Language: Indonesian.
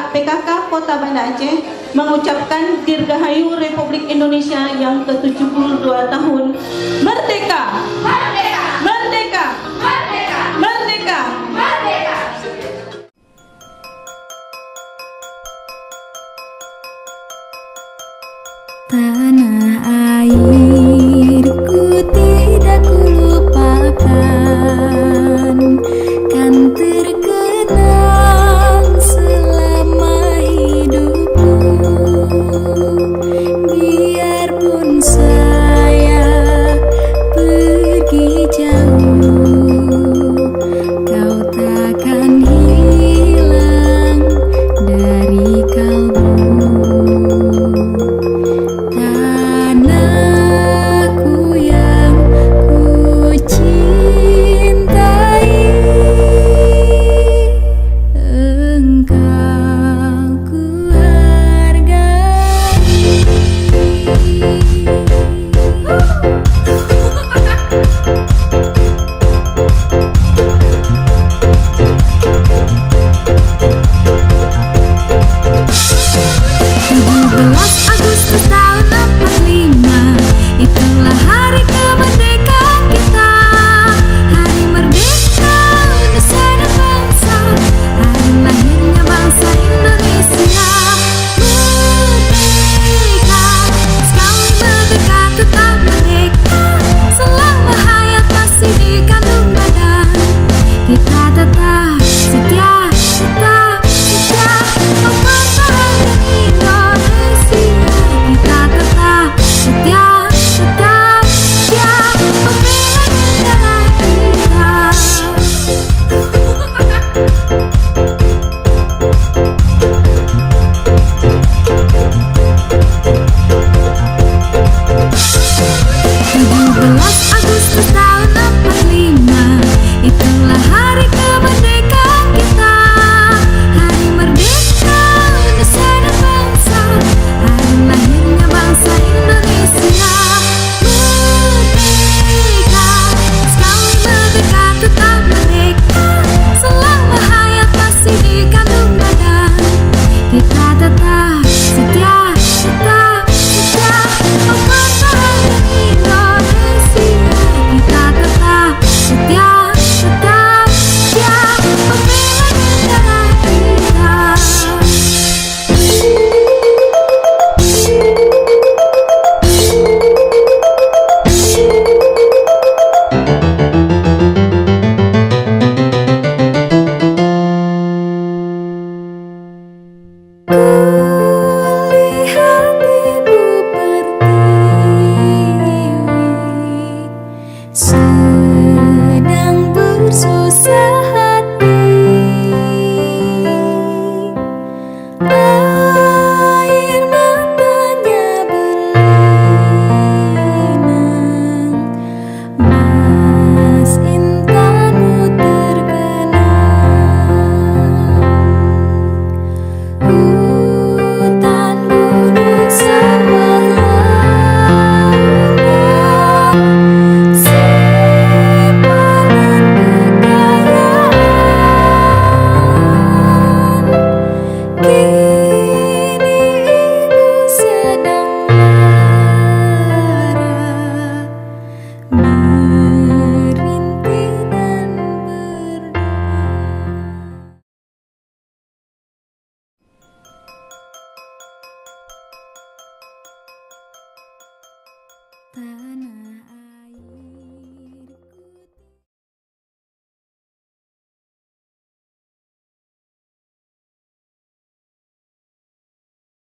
PKK Kota Banda Aceh mengucapkan Dirgahayu Republik Indonesia yang ke-72 tahun. Merdeka! Merdeka! Merdeka! Merdeka! Merdeka! Merdeka! Tanah airku tidak kulupakan, kan terkenang selama hidupku. Biarpun saya pergi jauh, kau takkan hilang dari kalbu. Tanahku yang ku cintai, engkau ku hargai. Agustus tahun 45, itulah hari kemerdekaan kita. Hari merdeka Indonesia dan bangsa, hari lahirnya bangsa Indonesia. Merdeka, sekali merdeka tetap merdeka. Selama hayat masih dikandung badan, kita tetap setia, tetap setia mempertahankan Indonesia. Kita tetap setia, tetap setia membela negara kita. Agustus tahun 45, itulah hari kemerdekaan kita. Hari merdeka Indonesia dan bangsa, hari lahirnya bangsa Indonesia. Merdeka, sekali merdeka tetap merdeka. Selama hayat masih dikandung badan, kita tetap setia, tetap setia mempertahankan Indonesia. Kita tetap setia, tetap setia membela negara kita. Kulihat ibu pertiwi sedang bersusah hati. Air matanya berlinang, mas intanmu terkenang. Hutan, gunung, sawah, lautan, simpanan kekayaan. Kini ibu sedang lara, merintih dan berdoa. Tanah